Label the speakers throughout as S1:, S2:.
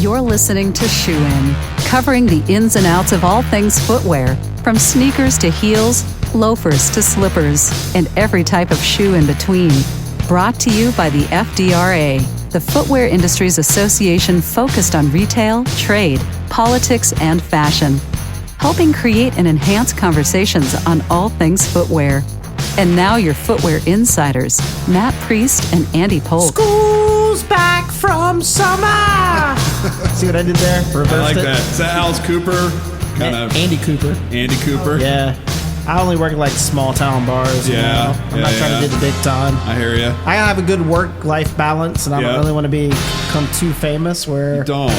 S1: You're listening to Shoe In, covering the ins and outs of all things footwear, from sneakers to heels, loafers to slippers, and every type of shoe in between. Brought to you by the FDRA, the Footwear Industries Association focused on retail, trade, politics, and fashion, helping create and enhance conversations on all things footwear. And now your footwear insiders, Matt Priest and Andy Polk.
S2: School's back from summer. See what I did there? Reversed
S3: I like
S2: it.
S3: that. Is that Alice Cooper?
S2: Andy Cooper.
S3: Andy Cooper?
S2: Yeah. I only work at like small town bars.
S3: Yeah.
S2: I'm not trying to do the big time.
S3: I hear you.
S2: I have a good work-life balance, and I don't really want to become too famous. Where
S3: Don't.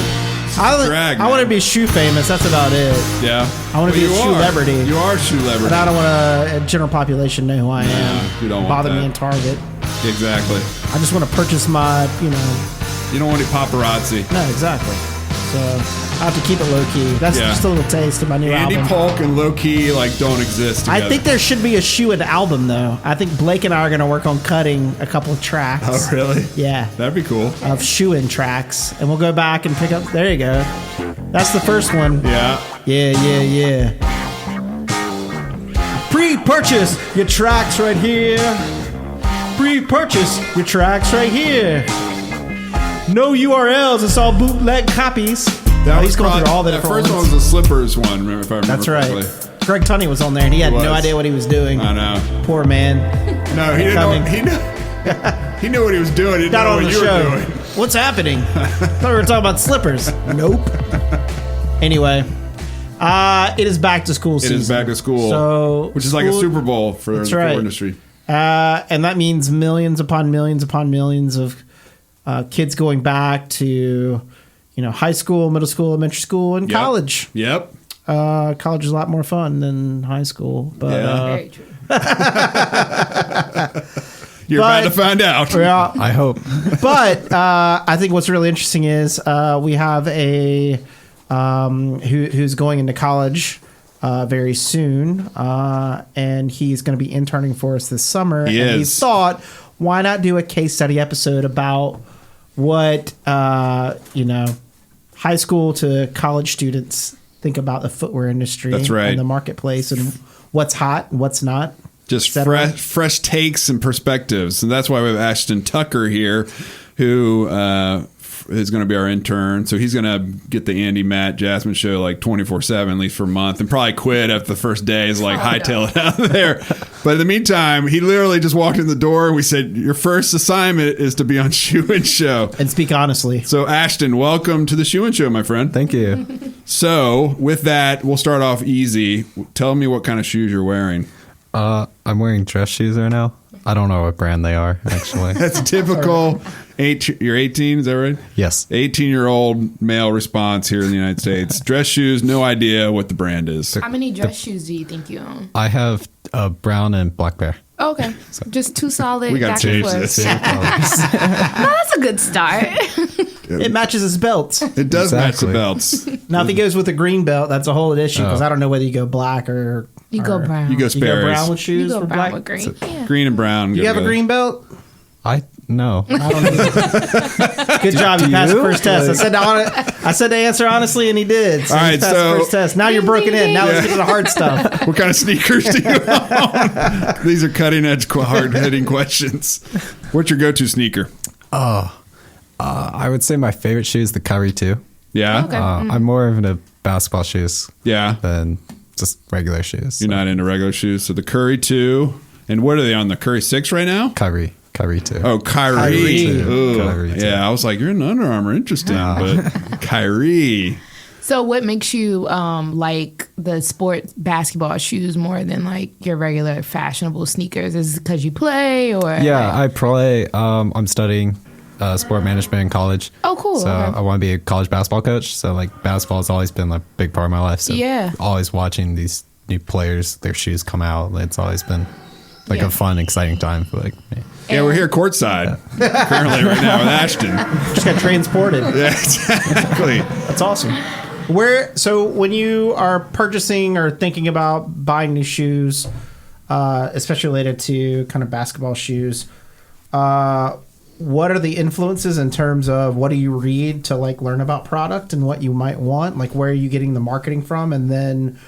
S2: I want to be shoe famous. That's about it.
S3: Yeah.
S2: I want to be a shoe celebrity.
S3: You are a shoe celebrity.
S2: But I don't want a general population know who I am.
S3: You don't
S2: bother
S3: want
S2: me in Target.
S3: Exactly.
S2: I just want to purchase my,
S3: You don't want any paparazzi.
S2: No, exactly. So I have to keep it low key. That's just a little taste of my new
S3: Andy
S2: album.
S3: Polk and low key don't exist together.
S2: I think there should be a shoe in album though. I think Blake and I are going to work on cutting a couple of tracks.
S3: Oh really?
S2: Yeah.
S3: That'd be cool.
S2: Of shoe-in tracks, and we'll go back and pick up. There you go. That's the first one.
S3: Yeah.
S2: Yeah. Pre-purchase your tracks right here. Pre-purchase your tracks right here. No URLs. It's all bootleg copies. He's going through all the different
S3: first
S2: ones.
S3: one was the Slippers one, if I remember
S2: That's right.
S3: correctly.
S2: Greg Tunney was on there, and he had no idea what he was doing.
S3: I know.
S2: Poor man.
S3: No, he didn't know. He knew what he was doing. He didn't
S2: Got
S3: know
S2: on
S3: what
S2: the
S3: you
S2: show.
S3: were doing.
S2: What's happening? I thought we were talking about slippers. Nope. Anyway, it is back to school season.
S3: It is back to school, which is like a Super Bowl for the footwear industry.
S2: And that means millions upon millions upon millions of kids going back to, high school, middle school, elementary school, and college.
S3: Yep.
S2: College is a lot more fun than high school. But,
S4: Very true.
S3: You're about to find out.
S2: Yeah.
S5: I hope.
S2: But I think what's really interesting is we have a who's going into college very soon, and he's going to be interning for us this summer. And he thought, why not do a case study episode about what high school to college students think about the footwear industry.
S3: That's right.
S2: And the marketplace and what's hot and what's not.
S3: Just fresh takes and perspectives. And that's why we have Ashton Tucker here, who is going to be our intern. So he's going to get the Andy, Matt, Jasmine show 24/7, at least for a month, and probably quit after the first day. Is hightail it out there. But in the meantime, he literally just walked in the door. We said, your first assignment is to be on Shoe and Show.
S2: And speak honestly.
S3: So Ashton, welcome to the Shoe and Show, my friend.
S5: Thank you.
S3: So with that, we'll start off easy. Tell me what kind of shoes you're wearing.
S5: I'm wearing dress shoes right now. I don't know what brand they are, actually.
S3: That's typical. You're 18, is that right?
S5: Yes.
S3: 18-year-old male response here in the United States. Dress shoes, no idea what the brand is.
S4: How many dress shoes do you think you own?
S5: I have a brown and black pair.
S4: Oh, okay. Just two solid.
S3: We got to change this.
S4: No, that's a good start.
S2: It matches his belts.
S3: It does match the belts.
S2: Now, if he goes with a green belt, that's a whole issue because I don't know whether you go black or...
S4: You go brown.
S3: You go Sperry's.
S2: You go brown with shoes
S4: You go
S2: for
S4: brown
S2: black?
S4: with green. Yeah.
S3: Green and brown.
S2: You have a green belt?
S5: No.
S2: I don't know. Good job. You passed the first test. I said to answer honestly, and he did. So
S3: all right,
S2: he passed the first test. Now you're broken in. Now let's get to the hard stuff.
S3: What kind of sneakers do you own? These are cutting-edge, hard-hitting questions. What's your go-to sneaker?
S5: I would say my favorite shoe is the Curry 2.
S3: Yeah?
S4: Okay.
S5: I'm more into basketball shoes than just regular shoes.
S3: You're not into regular shoes. So the Curry 2. And what are they on, the Curry 6 right now?
S5: Curry 2.
S3: Oh, Kyrie. Ooh.
S5: Kyrie 2.
S3: Yeah, I was like, you're in Under Armour. Interesting. But Kyrie.
S4: So what makes you like the sport basketball shoes more than your regular fashionable sneakers? Is it because you play or?
S5: Yeah, I play. I'm studying sport management in college.
S4: Oh, cool.
S5: So I want to be a college basketball coach. So basketball has always been a big part of my life. So always watching these new players, their shoes come out. It's always been a fun, exciting time for me.
S3: Yeah, we're here courtside currently right now with Ashton.
S2: Just got transported.
S3: Yeah, exactly.
S2: That's awesome. So when you are purchasing or thinking about buying new shoes, especially related to kind of basketball shoes, what are the influences in terms of what do you read to like learn about product and what you might want? Like, where are you getting the marketing from? And then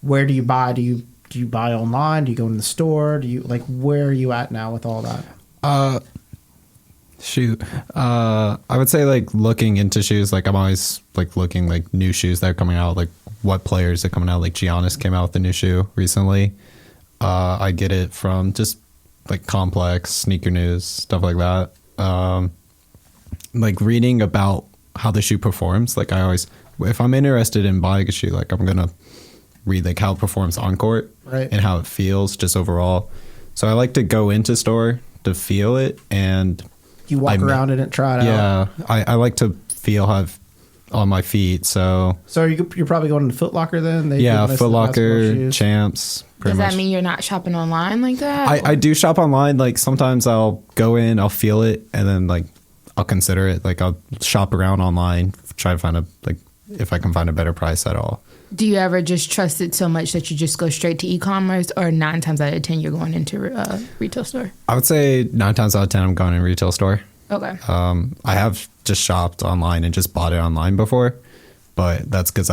S2: where do you buy? Do you buy online? Do you go in the store? Do you like, where are you at now with all that?
S5: I would say like looking into shoes, like I'm always like looking like new shoes that are coming out, like what players are coming out. Like Giannis came out with a new shoe recently. I get it from just like Complex, Sneaker News, stuff like that. Like reading about how the shoe performs. Like I always, if I'm interested in buying a shoe, like I'm gonna read like how it performs on court,
S2: right,
S5: and how it feels just overall. So I like to go into store to feel it, and
S2: you walk around in it, try it out.
S5: Yeah, I like to feel how I've on my feet. So
S2: you're probably going to Foot Locker then?
S5: Foot Locker, Champs.
S4: Does that mean you're not shopping online like that?
S5: I do shop online. Like sometimes I'll go in, I'll feel it, and then like I'll consider it. Like I'll shop around online, try to find if I can find a better price at all.
S4: Do you ever just trust it so much that you just go straight to e-commerce, or 9 times out of 10 you're going into a retail store?
S5: I would say 9 times out of 10 I'm going in a retail store.
S4: Okay.
S5: I have just shopped online and just bought it online before, but that's because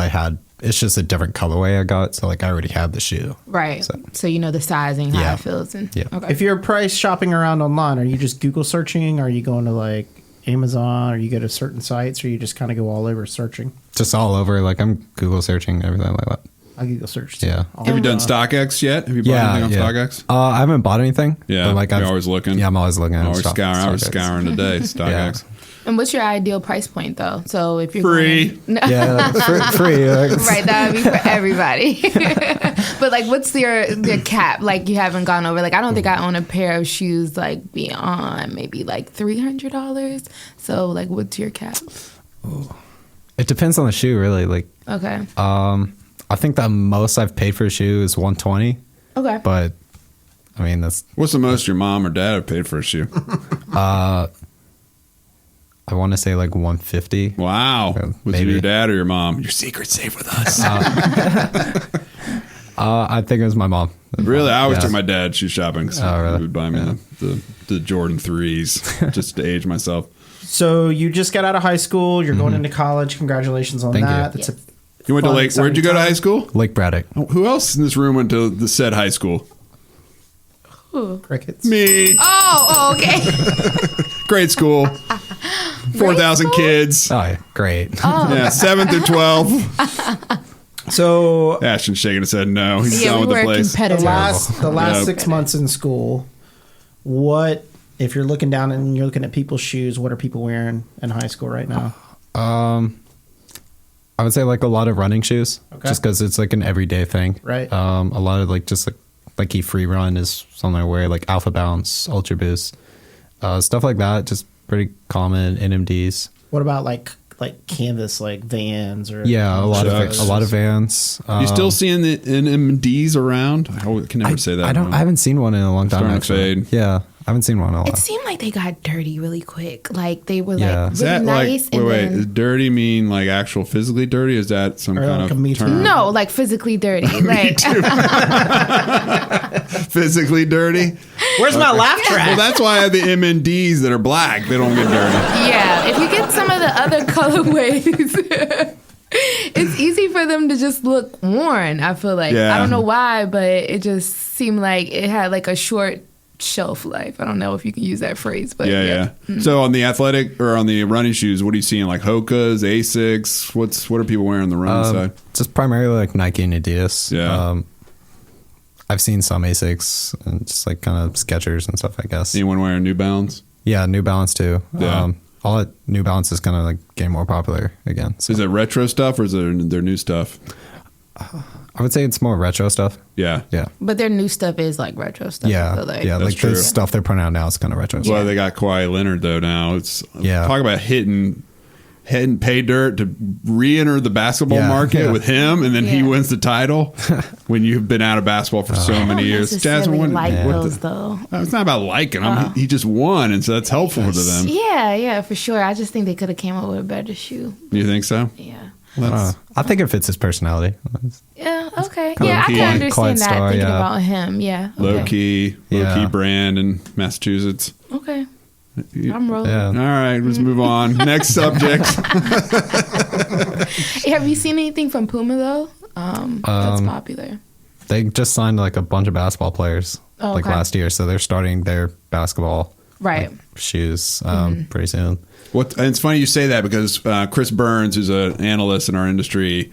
S5: it's just a different colorway I got, so like I already had the shoe.
S4: Right. So you know the sizing, how it feels. Okay.
S2: If you're price shopping around online, are you just Google searching? Are you going to like Amazon, or you go to certain sites, or you just kind of go all over searching?
S5: Just all over. Like I'm Google searching everything like that.
S2: I Google search too.
S5: Yeah.
S3: Have you done StockX yet? Have you bought anything on StockX?
S5: I haven't bought anything.
S3: Yeah.
S5: But like
S3: you're always looking.
S5: Yeah, I'm always looking.
S3: I was scouring today. StockX.
S4: And what's your ideal price point though? So if you're
S3: free,
S5: free. Right,
S4: that would be for everybody. But like, what's your cap? Like, you haven't gone over. Like, I don't think I own a pair of shoes like beyond maybe like $300. So like, what's your cap?
S5: Ooh. It depends on the shoe, really. Like,
S4: okay.
S5: I think the most I've paid for a shoe is $120.
S4: Okay.
S5: But I mean,
S3: what's the most your mom or dad have paid for a shoe?
S5: I want to say like $150.
S3: Wow. Was it your dad or your mom? Your secret's safe with us.
S5: I think it was my mom.
S3: Really? I always took my dad shoe shopping. So
S5: really?
S3: He would buy me the Jordan 3s just to age myself.
S2: So you just got out of high school. You're going into college. Congratulations on that.
S5: Thank
S2: you.
S3: You went to Lake. Where'd you go to high school?
S5: Lake Braddock.
S3: Who else in this room went to the said high school?
S2: Crickets.
S3: Me.
S4: Oh, okay.
S3: Great school. 4,000 kids.
S5: Oh, yeah. Great.
S4: Oh.
S3: Yeah, 7 through 12.
S2: So
S3: Ashton's shaking his head no. He's done with the place.
S2: The last 6 months in school, what, if you're looking down and you're looking at people's shoes, what are people wearing in high school right now?
S5: I would say like a lot of running shoes, just because it's like an everyday thing.
S2: Right.
S5: A lot of like just like free run is something I wear, like Alpha Bounce, Ultra Boost, stuff like that. Just pretty common. NMDs.
S2: What about like canvas, like Vans or?
S5: Yeah, a lot of Vans.
S3: You still seeing the NMDs around? I can never say that.
S5: I haven't seen one in a long time.
S3: Starting to
S5: actually.
S3: fade.
S5: Yeah, I haven't seen one in a lot.
S4: It seemed like they got dirty really quick. Like they were
S5: Yeah.
S4: like
S3: Is
S4: really
S3: that
S4: nice.
S3: like wait? Does dirty mean like actual physically dirty? Is that some
S2: Or
S3: kind
S2: like a
S3: of
S2: Me Too?
S3: term?
S4: No, like physically dirty. Like
S3: Physically dirty.
S2: Where's my laugh track?
S3: Well, that's why I have the MNDs that are black. They don't get dirty.
S4: yeah, if you get some of the other colorways, it's easy for them to just look worn. I feel like I don't know why, but it just seemed like it had like a short shelf life. I don't know if you can use that phrase, but yeah.
S3: Mm-hmm. So on the athletic or on the running shoes, what are you seeing? Like Hoka's, Asics? What are people wearing on the running side?
S5: Just primarily like Nike and Adidas.
S3: Yeah.
S5: I've seen some Asics and just like kind of Skechers and stuff, I guess.
S3: Anyone wearing New Balance?
S5: Yeah, New Balance too.
S3: Yeah.
S5: All that New Balance is kind of like getting more popular again. So.
S3: Is it retro stuff or is it their new stuff?
S5: I would say it's more retro stuff.
S3: Yeah.
S5: Yeah.
S4: But their new stuff is like retro stuff.
S5: Yeah.
S4: So like,
S5: yeah. Like
S3: true.
S5: the stuff they're putting out now is kind of retro.
S3: That's why they got Kawhi Leonard though now. It's talk about hitting pay dirt to re-enter the basketball market with him, and then he wins the title when you've been out of basketball for so many years.
S4: Jasmine, like those though.
S3: It's not about liking him. He just won, and so that's helpful to them.
S4: Yeah, for sure. I just think they could have came up with a better shoe.
S3: You think so?
S4: Yeah.
S5: I think it fits his personality.
S4: Yeah, okay.
S3: Low
S4: Yeah,
S3: key.
S4: I can understand that
S5: Star,
S4: thinking about him. Yeah. Okay.
S3: Low key brand in Massachusetts.
S4: Okay. I'm rolling.
S5: Yeah.
S3: All right, let's move on. Next subject.
S4: Have you seen anything from Puma though? That's popular.
S5: They just signed like a bunch of basketball players like
S4: okay.
S5: last year, so they're starting their basketball
S4: Right.
S5: shoes pretty soon.
S3: And it's funny you say that because Chris Burns, who's an analyst in our industry,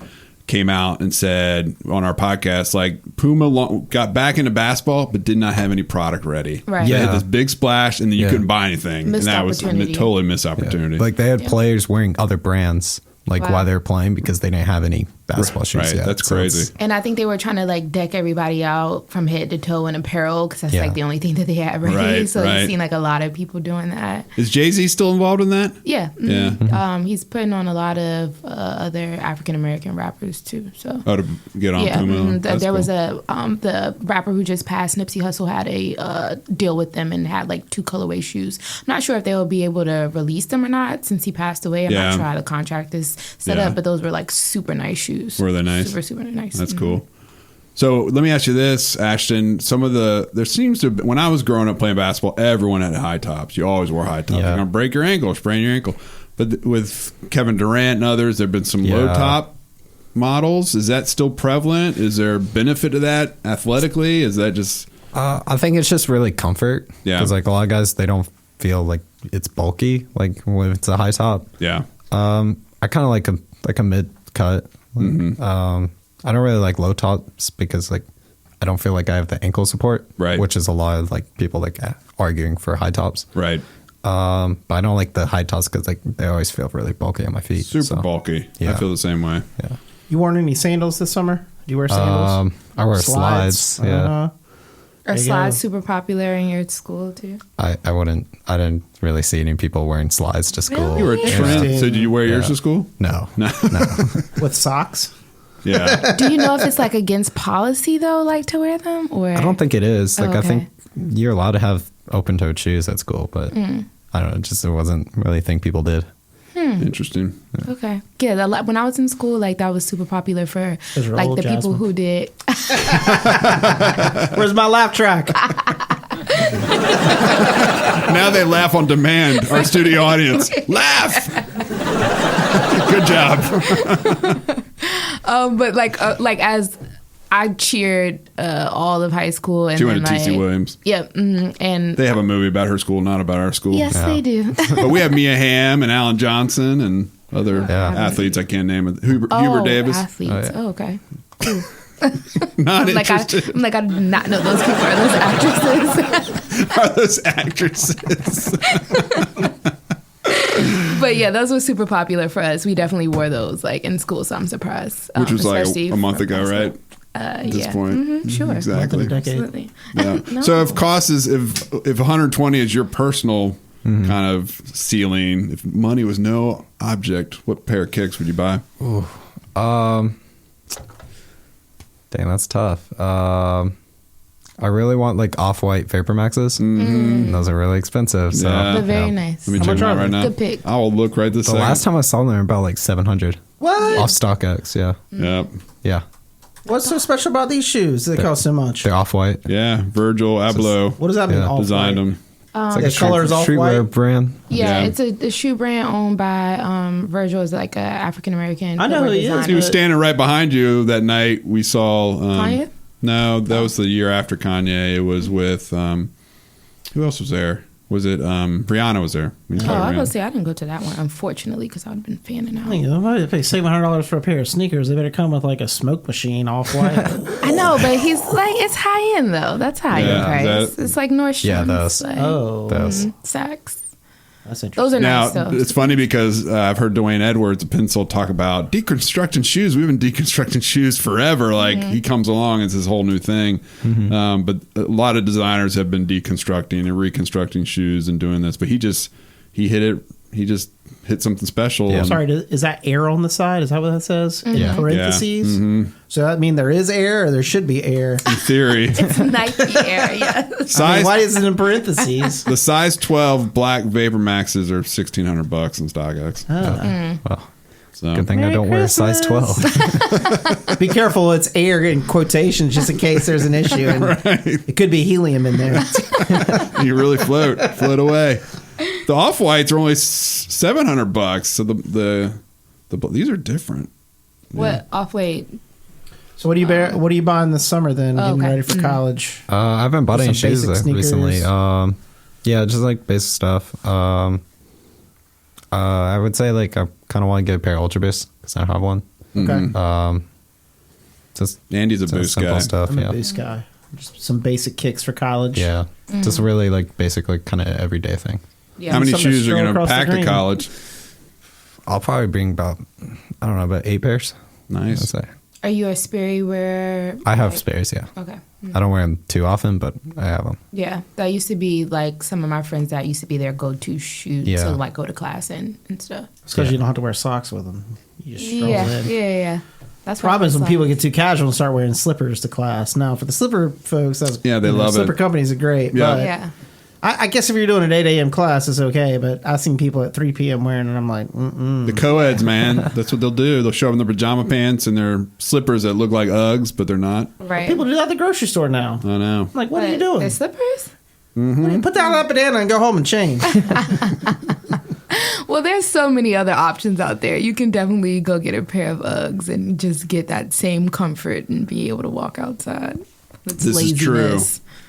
S3: came out and said on our podcast, like Puma got back into basketball, but did not have any product ready.
S4: Right.
S3: They had
S5: Yeah.
S3: this big splash, and then you couldn't buy anything,
S4: Missed
S3: and that was a
S4: opportunity.
S3: totally missed opportunity.
S5: Like they had players wearing other brands while they were playing because they didn't have any basketball shoes
S3: Right,
S5: yet.
S3: that's
S5: So
S3: crazy.
S5: it's-
S4: And I think they were trying to like deck everybody out from head to toe in apparel because that's
S5: Yeah.
S4: like the only thing that they had ready.
S3: Right,
S4: So
S3: right.
S4: you've seen like a lot of people doing that.
S3: Is Jay-Z still involved in that?
S4: Yeah.
S3: Yeah.
S4: He's putting on a lot of other African American rappers too. So.
S3: Oh, to get on
S4: Yeah,
S3: Puma. That's
S4: there was
S3: cool.
S4: the rapper who just passed, Nipsey Hussle, had a deal with them and had like 2 colorway shoes. I'm not sure if they will be able to release them or not since he passed away. I'm
S3: Yeah.
S4: not sure how the contract is set
S3: Yeah.
S4: up, but those were like super nice shoes.
S3: Were they nice?
S4: Super, super nice.
S3: That's cool. So let me ask you this, Ashton. There seems to be, when I was growing up playing basketball, everyone had high tops. You always wore high tops.
S5: Yeah.
S3: You're going to break your ankle, sprain your ankle. But with Kevin Durant and others, there have been some low top models. Is that still prevalent? Is there benefit to that athletically? Is that just...
S5: I think it's just really comfort.
S3: Yeah.
S5: Because like a lot of guys, they don't feel like it's bulky, like when it's a high top.
S3: Yeah.
S5: I kind of like a mid cut. I don't really like low tops because like I don't feel like I have the ankle support,
S3: Right.
S5: which is a lot of like people like arguing for high tops.
S3: Right.
S5: But I don't like the high tops because like they always feel really bulky on my feet.
S3: Super
S5: so,
S3: bulky. I
S5: yeah.
S3: feel the same way.
S5: Yeah.
S2: You worn any sandals this summer? Do you wear sandals?
S5: I wear slides. Yeah.
S2: Uh-huh.
S4: Are
S2: There you
S4: slides
S2: go.
S4: super popular in your school too?
S5: I didn't really see any people wearing slides to school.
S3: You were a trend.
S2: Interesting.
S3: So did you wear yours
S5: Yeah.
S3: to school?
S5: No.
S3: No.
S2: With socks?
S3: Yeah.
S4: Do you know if it's like against policy though, like to wear them, or
S5: I don't think it is. Like
S4: Oh,
S5: I think you're allowed to have open toed shoes at school, but
S4: Mm.
S5: I don't know, just it wasn't really a thing people did.
S3: Interesting.
S4: Okay, yeah. When I was in school, like that was super popular for
S2: Those are
S4: like
S2: old,
S4: the people
S2: Jasmine.
S4: who did.
S2: Where's my laugh track?
S3: Now they laugh on demand. Our studio audience. Laugh. Good job.
S4: But like as I cheered all of high school, and
S3: She went
S4: then,
S3: to T.C.
S4: like,
S3: Williams.
S4: Yep, and
S3: They have a movie about her school, not about our school.
S4: yes, they do.
S3: But we have Mia Hamm and Alan Johnson and other athletes I can't name it. Huber Davis.
S4: Athletes. Oh, okay.
S3: Not
S4: Like
S3: interested.
S4: I did not know those people are those actresses.
S3: Are those actresses?
S4: But yeah, those were super popular for us. We definitely wore those like in school, so I'm surprised.
S3: Which was like
S4: especially
S3: a month
S4: for
S3: ago, right?
S4: At
S3: this point.
S4: Mm-hmm, sure.
S3: Exactly.
S4: Absolutely.
S3: Yeah.
S4: No.
S3: So if cost is if 120 is your personal kind of ceiling, if money was no object, what pair of kicks would you buy?
S5: Dang, that's tough. I really want like off-white Vapor Maxes. Those are really expensive. So
S3: Yeah.
S4: But very nice.
S3: Let me
S2: How
S3: check
S2: much
S3: them out
S2: are
S3: right
S2: they?
S3: now.
S4: Good pick.
S3: I will look right this
S5: the
S3: second.
S5: last time I saw them, they were about like 700
S2: What?
S5: off StockX. Yeah,
S3: Yep.
S5: yeah,
S2: What's so special about these shoes? They cost so much.
S5: they're off-white.
S3: Yeah. Virgil Abloh
S2: What does that mean?
S5: Yeah.
S2: All
S3: designed
S2: white?
S3: them.
S5: It's like
S2: The
S5: a
S2: color is
S5: streetwear
S2: off-white?
S5: brand.
S4: Yeah,
S3: Yeah.
S4: it's a shoe brand owned by Virgil, is like a African American.
S2: I know who he is.
S3: He was standing right behind you that night. We saw
S4: Kanye?
S3: No, that was the year after Kanye. It was with who else was there? Was it Brianna was there? We
S4: Oh,
S3: saw
S4: I was
S3: Rihanna.
S4: gonna say I didn't go to that one, unfortunately, because I'd been fanning out.
S2: You know, if they pay $700 for a pair of sneakers, they better come with like a smoke machine off white.
S4: I know, but he's like, it's high end though. That's high
S3: Yeah,
S4: end price.
S3: is that-
S4: It's like Nordstrom's.
S5: Yeah, those.
S4: Like,
S2: Oh,
S5: Those.
S4: Saks.
S2: that's interesting.
S4: Those are
S3: Now
S4: nice though.
S3: it's funny because I've heard Dwayne Edwards of Pencil talk about deconstructing shoes. We've been deconstructing shoes forever. Like he comes along, it's his whole new thing. But a lot of designers have been deconstructing and reconstructing shoes and doing this. But he just hit something special.
S5: Yeah.
S3: And-
S2: Sorry, is that air on the side? Is that what that says?
S5: Yeah.
S2: Parentheses?
S3: Yeah. Mm-hmm.
S2: So that mean there is air or there should be air?
S3: In theory,
S4: It's Nike Air, yes.
S2: I mean,
S3: size
S2: why is it in parentheses?
S3: the size 12 black Vapor Maxes are $1,600 in StockX.
S5: Well,
S3: So
S5: good thing I don't wear a size 12.
S2: Be careful, it's air in quotations just in case there's an issue. And it could be helium in there.
S3: you really float away. The off-whites are only $700. So these are different.
S4: What off-white?
S2: So what do you buying this summer then? Getting ready for college.
S5: I haven't bought any shoes recently. Yeah, just like basic stuff. I would say like I kind of want to get a pair of Ultra Boosts because I don't have one.
S2: Okay.
S5: Just
S3: Andy's a Boost guy.
S5: Stuff.
S2: I'm a Boost guy. Just some basic kicks for college.
S5: Yeah, just really like basic, like kind of everyday thing.
S4: Yeah.
S3: How many
S2: Something
S3: shoes are you going to pack to college?
S5: I'll probably bring about 8 pairs.
S3: Nice.
S5: I'd say.
S4: Are you a Sperry wearer?
S5: I have spares, yeah.
S4: Okay.
S5: I don't wear them too often, but I have them.
S4: Yeah, that used to be like some of my friends. That used to be their go-to shoe to like go to class and stuff.
S2: It's because you don't have to wear socks with them. You just stroll in.
S4: Yeah. That's
S2: Problem is when people get too casual and start wearing slippers to class. Now, for the slipper folks,
S3: they love
S2: slipper
S3: it.
S2: companies are great.
S3: Yeah.
S2: But
S4: Yeah.
S2: I guess if you're doing an 8 a.m. class, it's okay. But I've seen people at 3 p.m. wearing it, and I'm like,
S3: The co-eds, man. That's what they'll do. They'll show up in their pajama pants and their slippers that look like Uggs, but they're not.
S4: Right.
S2: People do that at the grocery store now.
S3: I know.
S2: I'm like, what are you doing?
S4: Their slippers?
S2: Put down that banana and go home and change.
S4: Well, there's so many other options out there. You can definitely go get a pair of Uggs and just get that same comfort and be able to walk outside. It's
S3: This is true.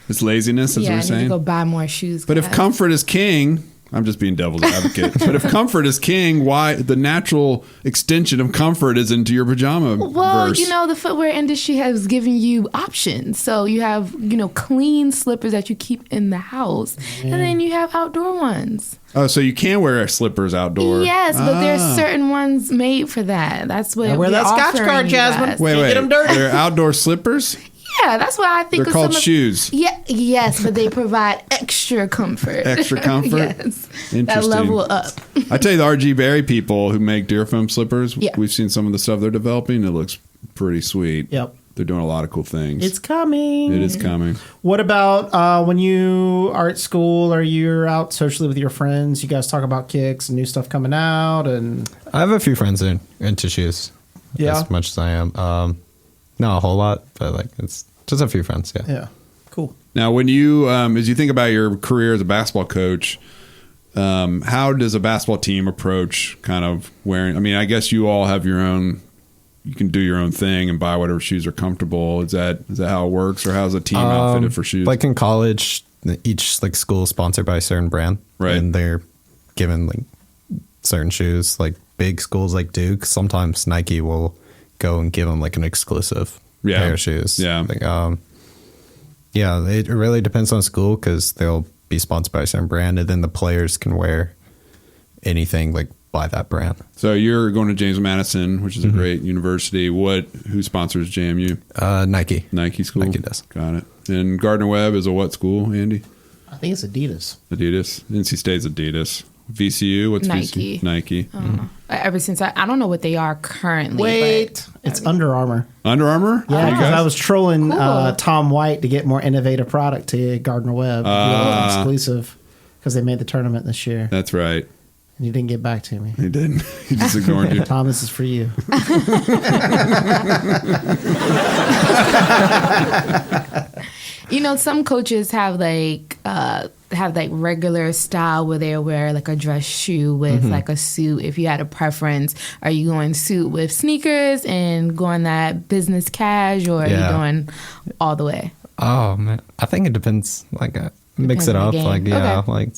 S3: It's laziness, as
S4: Yeah,
S3: we're
S4: I need to
S3: saying.
S4: go buy more shoes.
S3: But if
S4: guys.
S3: comfort is king, I'm just being devil's advocate. But if comfort is king, why the natural extension of comfort is into your pajama
S4: Well,
S3: verse?
S4: the footwear industry has given you options. So you have, clean slippers that you keep in the house, and then you have outdoor ones.
S3: Oh, so you can wear slippers outdoor.
S4: Yes, but there's certain ones made for that. That's what
S2: wear
S4: we're
S2: that Scotch
S4: offering
S2: guard,
S4: you
S2: Jasmine.
S4: guys.
S3: Wait.
S2: Get 'em dirty.
S3: They're outdoor slippers?
S4: Yeah, that's why I think
S3: They're
S4: of
S3: called
S4: some of-
S3: shoes.
S4: Yeah, yes, but they provide extra comfort.
S3: Extra comfort?
S4: Yes, that
S3: Interesting.
S4: level up.
S3: I tell you, the RG Berry people who make deer foam slippers,
S4: Yeah.
S3: we've seen some of the stuff they're developing. It looks pretty sweet.
S2: Yep.
S3: They're doing a lot of cool things.
S2: It's coming.
S3: It is coming.
S2: What about when you are at school or you're out socially with your friends? You guys talk about kicks and new stuff coming out, and
S5: I have a few friends into shoes.
S2: Yeah.
S5: As much as I am. Not a whole lot, but like it's just a few friends. Yeah.
S2: yeah, cool.
S3: Now, when you, as you think about your career as a basketball coach, how does a basketball team approach kind of wearing? I mean, I guess you all have your own. You can do your own thing and buy whatever shoes are comfortable. Is that how it works, or how's a team outfitted for shoes?
S5: Like in college, each like school is sponsored by a certain brand,
S3: Right.
S5: And they're given like certain shoes. Like big schools like Duke, sometimes Nike will go and give them like an exclusive pair of shoes.
S3: Yeah.
S5: Like, yeah, it really depends on school because they'll be sponsored by a certain brand, and then the players can wear anything like by that brand.
S3: So you're going to James Madison, which is a great university. Who sponsors JMU?
S5: Nike.
S3: Nike school.
S5: Nike does.
S3: Got it. And Gardner Webb is a what school, Andy?
S2: I think it's Adidas.
S3: Adidas. NC State's Adidas. VCU. What's
S4: Nike.
S3: VCU? Nike.
S4: Ever since I don't know what they are currently.
S2: Wait,
S4: but
S2: it's Under Armour.
S3: Under Armour.
S2: Yeah,
S3: You
S2: because
S3: guys?
S2: I was trolling
S4: Cool.
S2: Tom White to get more innovative product to Gardner Webb, exclusive, because they made the tournament this year,
S3: That's right.
S2: and he didn't get back to me.
S3: He didn't. He just ignored you.
S2: Tom, this is for you.
S4: some coaches have like regular style where they wear like a dress shoe with like a suit. If you had a preference, are you going suit with sneakers and going that business cash, or are you going all the way?
S5: Oh man, I think it depends. Like mix
S4: Depends
S5: it
S4: on
S5: up.
S4: the game.
S5: Like yeah,
S4: Okay.
S5: like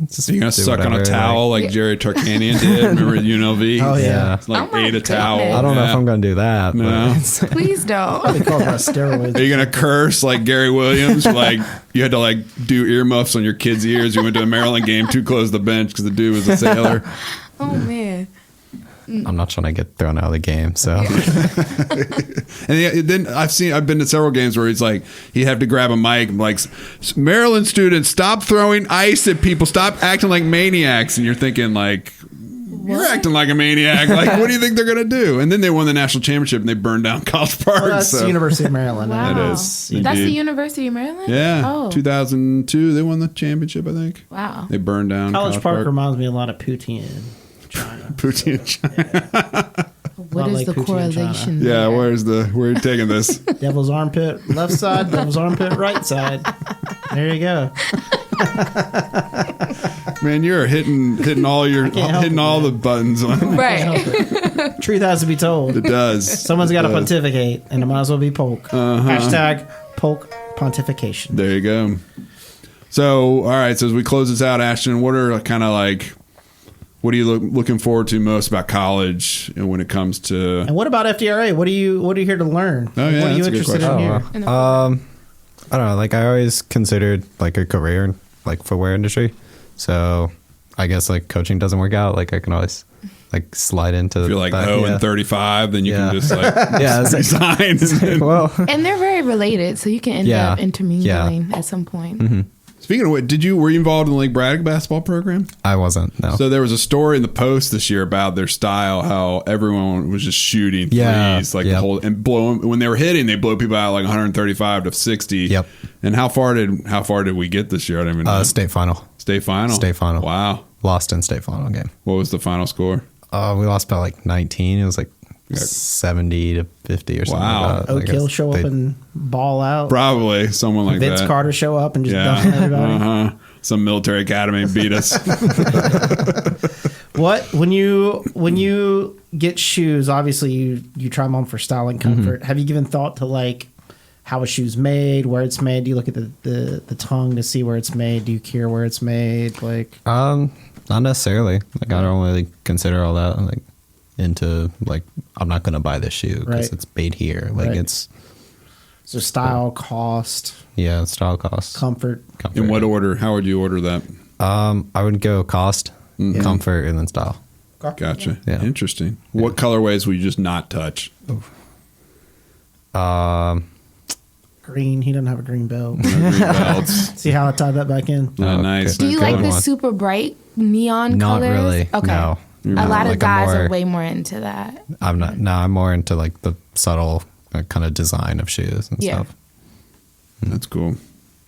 S5: just
S3: Are you gonna
S5: do
S3: suck on a
S5: whatever,
S3: towel like Jerry Tarkanian did? Remember at UNLV?
S2: Oh, yeah.
S3: It's like
S4: Oh, my
S3: ate a towel.
S4: goodness.
S5: I don't know if
S3: Yeah.
S5: I'm gonna do that.
S3: No.
S5: But
S4: Please don't.
S2: They call it steroids.
S3: Are you gonna curse like Gary Williams? Like you had to like do earmuffs on your kids' ears. You went to a Maryland game too close to the bench because the dude was a sailor.
S4: Oh man.
S5: I'm not trying to get thrown out of the game. So
S3: And then I've been to several games where he's like, he'd have to grab a mic and like, Maryland students, stop throwing ice at people, stop acting like maniacs. And you're thinking like, you're acting like a maniac. Like, what do you think they're gonna do? And then they won the national championship and they burned down College Park.
S2: Well, that's
S3: so.
S2: the University of Maryland.
S4: Wow.
S3: It is.
S4: That's the
S3: Indeed.
S4: University of Maryland?
S3: Yeah,
S4: Oh.
S3: 2002 they won the championship. I think.
S4: Wow.
S3: They burned down
S2: College Park reminds me a lot of Poutine, China.
S3: Poutine.
S4: What is
S2: like
S4: the
S2: Poutine in
S4: correlation?
S3: Yeah,
S4: there?
S3: where are you taking this?
S2: Devil's armpit left side, devil's armpit right side. There you go.
S3: Man, you're hitting all the buttons on.
S4: Right.
S2: Truth has to be told.
S3: It does.
S2: Someone's got to pontificate, and it might as well be Polk. Hashtag Polk pontification.
S3: There you go. So, all right. So as we close this out, Ashton, what are kind of like, what are you looking forward to most about college and when it comes to?
S2: And what about FDRA? What are you here to learn?
S3: Oh, yeah,
S2: what are you
S3: that's a good
S2: interested in
S3: question.
S2: here?
S5: I don't know. Like I always considered like a career in like footwear industry. So I guess like coaching doesn't work out. Like I can always like slide into.
S3: If you're like
S5: that,
S3: and 35, then you can just like
S5: resign.
S3: Well,
S4: And they're very related, so you can end up intermingling at some point.
S5: Mm-hmm.
S3: Speaking of what, were you involved in the Lake Braddock basketball program?
S5: I wasn't. No.
S3: So there was a story in the Post this year about their style, how everyone was just shooting threes, like the whole and blowing. When they were hitting, they blow people out like 135 to 60.
S5: Yep.
S3: And how far did we get this year? I don't even know.
S5: State final.
S3: State final. Wow.
S5: Lost in state final game.
S3: What was the final score?
S5: We lost by like 19. It was like 70 to 50 or something.
S3: Wow.
S5: Like that.
S2: Oak Hill show up and ball out.
S3: Probably someone like
S2: Vince
S3: that.
S2: Carter show up and just dunk on everybody.
S3: Some military academy beat us.
S2: What when you get shoes? Obviously, you try them on for style and comfort. Have you given thought to like how a shoe's made, where it's made? Do you look at the tongue to see where it's made? Do you care where it's made? Like,
S5: not necessarily. Like I don't really consider all that. Like into like I'm not gonna buy this shoe because it's made here. Like it's
S2: so style, cost.
S5: Yeah, style, cost,
S2: comfort.
S3: In what order? How would you order that?
S5: I would go cost, comfort, and then style.
S3: Gotcha.
S5: Yeah.
S3: Interesting. What colorways would you just not touch?
S2: Green. He doesn't have a green belt.
S3: Green belts.
S2: See how I tied that back in?
S3: Nice.
S4: Do you like the super bright neon
S5: Not
S4: colors?
S5: really.
S4: Okay.
S5: No.
S4: A lot of
S5: Like,
S4: guys are way more into that.
S5: I'm not. No, I'm more into like the subtle kind of design of shoes and stuff.
S3: That's cool.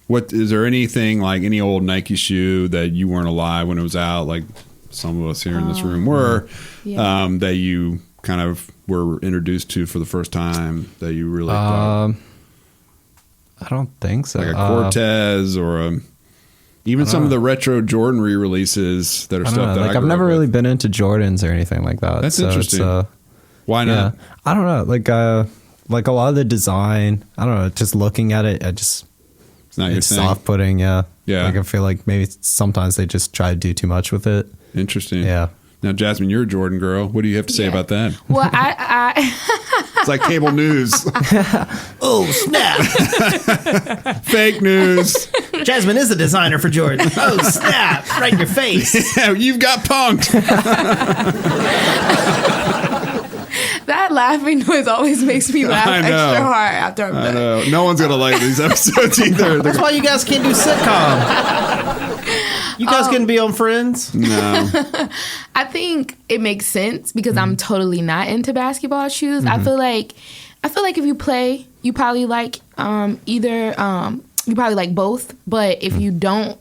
S3: What is there anything like any old Nike shoe that you weren't alive when it was out, like some of us here in this room were, that you kind of were introduced to for the first time that you really thought?
S5: I don't think so.
S3: Like a Cortez or even some of the retro Jordan re-releases that are stuff that
S5: like I've never really been into Jordans or anything like that.
S3: That's interesting. Why not?
S5: Yeah, I don't know. Like a lot of the design, I don't know. Just looking at it, it's
S3: not your thing.
S5: Off-putting. Yeah.
S3: Like
S5: I feel like maybe sometimes they just try to do too much with it.
S3: Interesting.
S5: Yeah.
S3: Now, Jasmine, you're a Jordan girl. What do you have to say about that?
S4: Well, I
S3: it's like cable news.
S2: Oh, snap.
S3: Fake news.
S2: Jasmine is the designer for Jordan. Oh, snap. Right in your face.
S3: Yeah, you've got punked.
S4: that laughing noise always makes me laugh extra hard after I'm done.
S3: I know. No one's going to like these episodes either.
S2: That's why you guys can't do sitcom. You guys couldn't be on Friends?
S3: No.
S4: I think it makes sense because I'm totally not into basketball shoes. I feel like if you play, you probably like you probably like both. But if you don't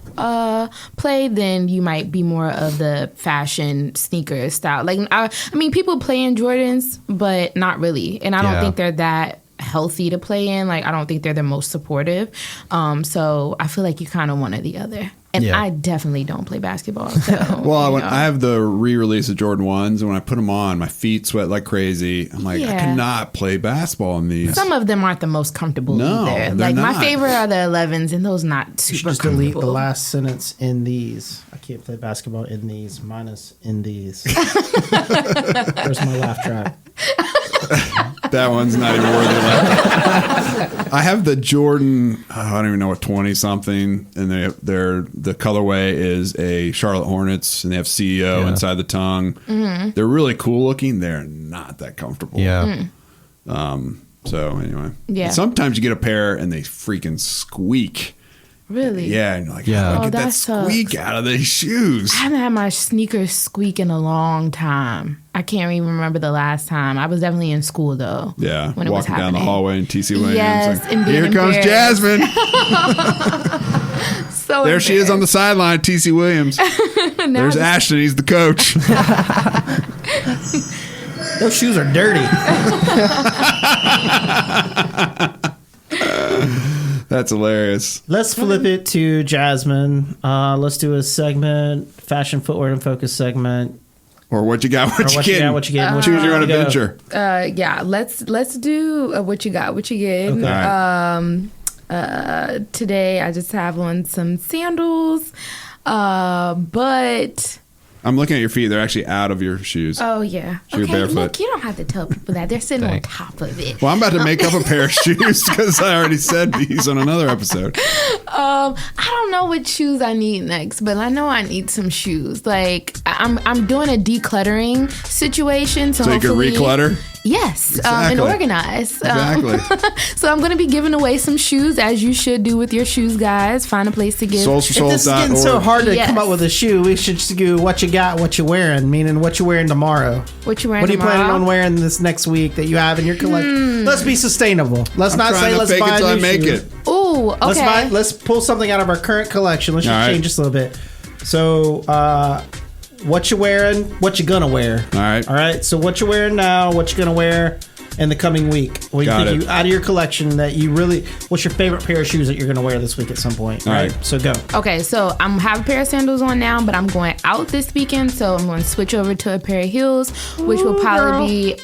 S4: play, then you might be more of the fashion sneaker style. Like I mean, people play in Jordans, but not really, and I don't think they're that healthy to play in. Like I don't think they're the most supportive. So I feel like you kind of one or the other. And I definitely don't play basketball. So,
S3: well, I have the re-release of Jordan 1s, and when I put them on, my feet sweat like crazy. I'm like, I cannot play basketball in these.
S4: Some of them aren't the most comfortable either. Like
S3: not.
S4: My favorite are the 11s, and those not super
S2: just
S4: comfortable.
S2: delete the last sentence in these. I can't play basketball in these minus in these. Where's my laugh track?
S3: That one's not even worthy of laughter. I have the Jordan, I don't even know what 20 something, and the colorway is a Charlotte Hornets, and they have CEO inside the tongue. Mm-hmm. They're really cool looking. They're not that comfortable.
S5: Yeah.
S3: So anyway,
S4: sometimes
S3: you get a pair and they freaking squeak.
S4: Really?
S3: Yeah, and you're like, how do I get that
S4: sucks.
S3: squeak out of these shoes?
S4: I haven't had my sneakers squeak in a long time. I can't even remember the last time. I was definitely in school though.
S3: Yeah,
S4: when it was
S3: walking down the hallway in TC Williams.
S4: Yes,
S3: like,
S4: and being
S3: here comes Jasmine.
S4: So
S3: there she is on the sideline, TC Williams. There's Ashton. He's the coach.
S2: Those shoes are dirty.
S3: That's hilarious.
S2: Let's flip it to Jasmine. Let's do a segment, fashion, footwear, and focus segment.
S3: Or what you got, what you get.
S2: What you get.
S3: Choose your own adventure.
S4: Yeah, let's do what you got, what you get.
S2: Okay.
S4: Today I just have on some sandals, but
S3: I'm looking at your feet. They're actually out of your shoes.
S4: oh yeah.
S3: So you're barefoot.
S4: Look, you don't have to tell people that. They're sitting on top of it.
S3: Well, I'm about to make up a pair of shoes because I already said these on another episode.
S4: I don't know what shoes I need next, but I know I need some shoes. Like I'm doing a decluttering situation, so
S3: So you can
S4: hopefully,
S3: reclutter?
S4: yes, and
S3: Exactly.
S4: organize.
S3: Exactly.
S4: So I'm going to be giving away some shoes, as you should do with your shoes, guys. Find a place to give.
S2: If this is getting so hard to
S4: Yes.
S2: come up with a shoe, we should just do what you got, what you wearing, meaning what you wearing tomorrow.
S4: What you wearing
S2: What are you
S4: tomorrow?
S2: planning on wearing this next week that you have in your collection? Let's be sustainable. Let's not say let's buy
S3: till
S2: a
S3: I
S2: new
S3: make
S2: shoe.
S3: it.
S4: Ooh, okay.
S2: Let's pull something out of our current collection. Let's just
S3: All right.
S2: change this a little bit. So, what you wearing? What you gonna wear?
S3: All right.
S2: All right. So, what you wearing now? What you gonna wear in the coming week? What do you
S3: Got
S2: think
S3: it.
S2: out of your collection that you really? What's your favorite pair of shoes that you're gonna wear this week at some point?
S3: All
S2: right.
S3: right.
S2: So go.
S4: Okay, so I'm have a pair of sandals on now, but I'm going out this weekend, so I'm going to switch over to a pair of heels, which will probably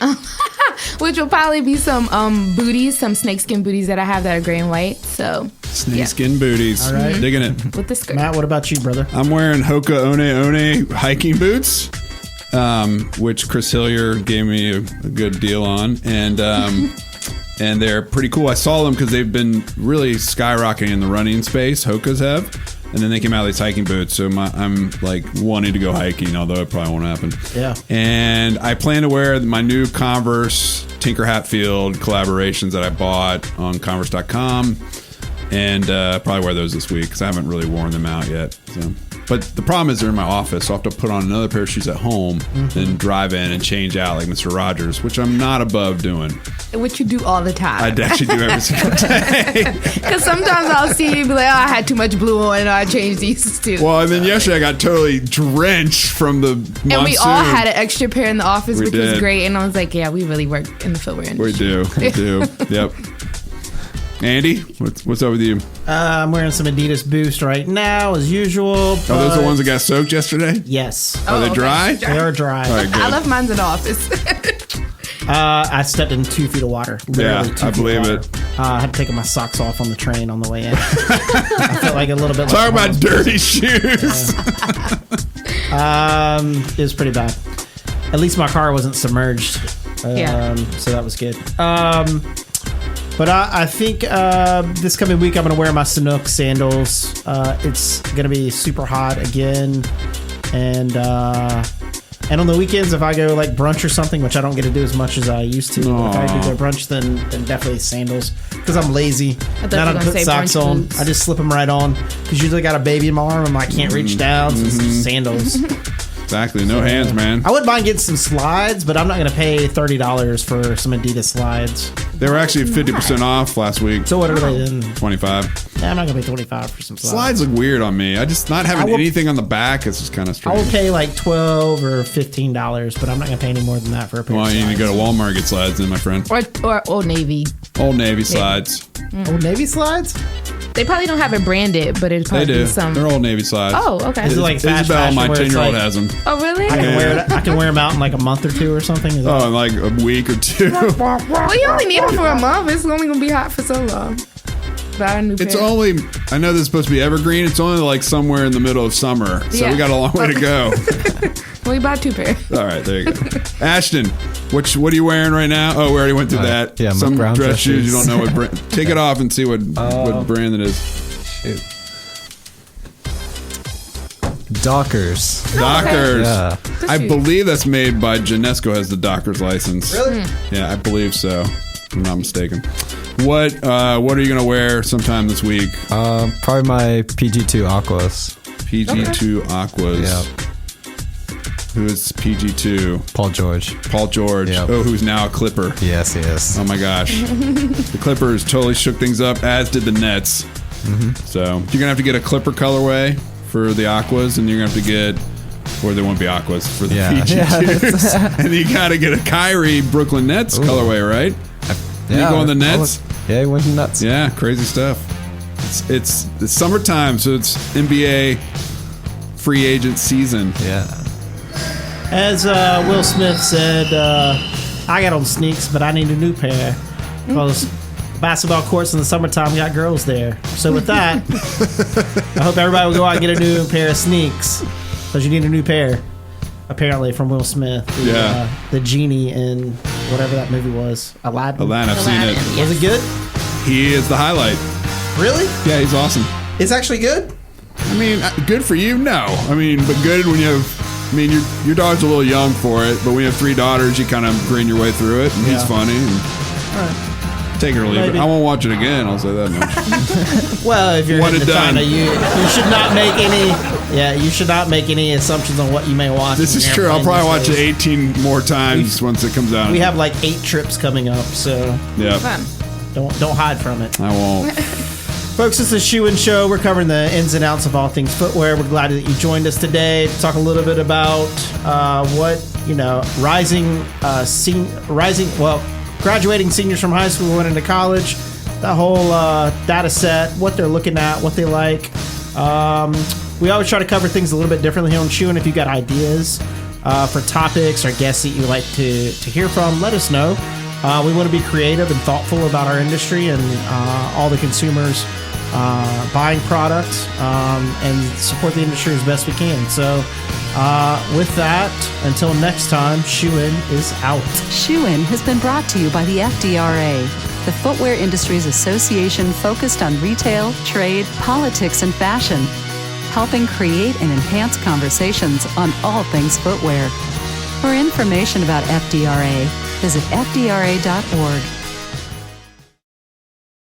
S4: be some booties, some snakeskin booties that I have that are gray and white. So
S3: Snakeskin booties.
S2: All right.
S3: Digging it.
S4: with the skirt.
S2: Matt, what about you, brother?
S3: I'm wearing Hoka One hiking boots, which Chris Hillier gave me a good deal on, and they're pretty cool. I saw them because they've been really skyrocketing in the running space. Hoka's have, and then they came out with these hiking boots. So I'm like wanting to go hiking, although it probably won't happen.
S2: Yeah.
S3: And I plan to wear my new Converse Tinker Hatfield collaborations that I bought on Converse.com. And probably wear those this week because I haven't really worn them out yet. So. But the problem is they're in my office, so I have to put on another pair of shoes at home, then drive in and change out like Mr. Rogers, which I'm not above doing.
S4: Which you do all the time.
S3: I actually do every single day.
S4: Because sometimes I'll see you be like, oh, I had too much blue on and I changed these too.
S3: Well, and then yesterday I got totally drenched from the monsoon.
S4: And we all had an extra pair in the office,
S3: We
S4: which was
S3: did.
S4: great. And I was like, yeah, we really work in the footwear industry.
S3: We do. Yep. Andy, what's up with you?
S2: I'm wearing some Adidas Boost right now, as usual.
S3: Are those the ones that got soaked yesterday?
S2: Yes.
S3: Are they
S4: okay.
S3: dry?
S2: They are dry.
S3: All right, good.
S4: I left mine in the office.
S2: I stepped in 2 feet of water. Literally
S3: Yeah,
S2: 2
S3: I
S2: feet of
S3: believe
S2: water.
S3: it.
S2: I had taken my socks off on the train on the way in. I felt like a little bit.
S3: Talk
S2: like
S3: about dirty shoes.
S2: It was pretty bad. At least my car wasn't submerged.
S4: Yeah.
S2: So that was good. But I think this coming week I'm going to wear my Sanuk sandals. It's going to be super hot again. And on the weekends, if I go like brunch or something, which I don't get to do as much as I used to, but if I do go brunch, then definitely sandals. Because I'm lazy.
S4: thought
S2: And
S4: you
S2: I
S4: were
S2: don't
S4: gonna
S2: put
S4: say
S2: socks
S4: brunch
S2: on.
S4: boots.
S2: I just slip them right on. Because usually I got a baby in my arm and I can't reach down. So it's just sandals.
S3: Exactly. No hands, man.
S2: I wouldn't mind getting some slides, but I'm not going to pay $30 for some Adidas slides.
S3: They were actually 50% off last week.
S2: So what are they then?
S3: 25.
S2: Yeah, I'm not going to pay $25 for some slides.
S3: Slides look weird on me. I just not having
S2: I will-
S3: anything on the back. It's just kind of
S2: I will
S3: strange.
S2: pay like $12 or $15, but I'm not going to pay any more than that for a pair
S3: Well,
S2: of
S3: you need to
S2: slides.
S3: go to Walmart and get slides then, my friend.
S4: or Old Navy.
S3: Old Navy slides.
S2: Old Navy slides?
S4: They probably don't have it branded, but it's
S3: They
S4: probably
S3: do.
S4: some.
S3: They're Old Navy slides.
S4: Oh, okay.
S2: Is it like fast
S3: Isabel,
S2: fashion
S3: my
S2: where it's
S3: 10-year-old
S2: like-
S3: has them.
S4: Oh, really?
S2: I can wear them out in like a month or two or something. Is that-
S3: Oh, in like a week or two.
S4: Well, you only need them for a month. It's only gonna be hot for so long. Buy a new
S3: It's
S4: pair.
S3: only, I know this is supposed to be evergreen. It's only like somewhere in the middle of summer. So
S4: Yeah.
S3: we got a long way to go.
S4: Well, you buy 2 pairs.
S3: All right, there you go. Ashton, what are you wearing right now? Oh, we already went through that.
S5: yeah, my
S3: Some
S5: brown
S3: dress
S5: dress
S3: shoes. You
S5: shoes.
S3: don't know what brand. Take it off and see what brand it is.
S5: Shoot. Dockers.
S3: Dockers.
S5: Yeah.
S3: I believe that's made by Genesco has the Dockers license.
S2: Really?
S3: Yeah, I believe so. If I'm not mistaken. What are you gonna wear sometime this week?
S5: Probably my PG2 Aquas.
S3: PG2 Aquas.
S5: Yeah.
S3: Who is PG2?
S5: Paul George.
S3: Paul George.
S5: Yep.
S3: Oh, who's now a Clipper.
S5: Yes, yes.
S3: Oh my gosh. The Clippers totally shook things up, as did the Nets. So you're gonna have to get a Clipper colorway for the Aquas, and you're gonna have to get, or they won't be Aquas for the
S5: Yeah.
S3: PG2s. And you gotta get a Kyrie Brooklyn Nets colorway, right? You go on the Nets?
S5: Yeah, he went nuts.
S3: Yeah, crazy stuff. It's summertime, so it's NBA free agent season.
S5: Yeah.
S2: As Will Smith said, I got on sneaks, but I need a new pair because basketball courts in the summertime got girls there. So with that, I hope everybody will go out and get a new pair of sneaks because you need a new pair. Apparently, from Will Smith, the genie in whatever that movie was, Aladdin.
S3: I've seen it.
S2: Was it good?
S3: He is the highlight.
S2: Really?
S3: Yeah, he's awesome.
S2: It's actually good.
S3: I mean, good for you? No. I mean, but good when you have, I mean, your daughter's a little young for it, but when you have 3 daughters, you kind of grin your way through it, and he's funny. And
S2: All right.
S3: take it or leave it. I won't watch it again, I'll say that much.
S2: Well, if you're
S3: One
S2: into
S3: and done.
S2: China, you should not make you should not make any assumptions on what you may watch.
S3: This
S2: in
S3: is
S2: the
S3: true. I'll
S2: airplane
S3: probably
S2: these
S3: watch it
S2: days.
S3: 18 more times once it comes out.
S2: We have like 8 trips coming up, so
S3: yeah.
S4: Fun.
S2: don't hide from it.
S3: I won't.
S2: Folks, this is Shoe and Show. We're covering the ins and outs of all things footwear. We're glad that you joined us today to talk a little bit about what, graduating seniors from high school going into college, that whole data set, what they're looking at, what they like. We always try to cover things a little bit differently here on Shoe, and if you've got ideas for topics or guests that you'd like to hear from, let us know. We want to be creative and thoughtful about our industry and all the consumers buying products and support the industry as best we can. So with that, until next time, Shoe-In is out.
S1: Shoe-In has been brought to you by the FDRA, the Footwear Industries Association focused on retail, trade, politics, and fashion, helping create and enhance conversations on all things footwear. For information about FDRA, visit fdra.org.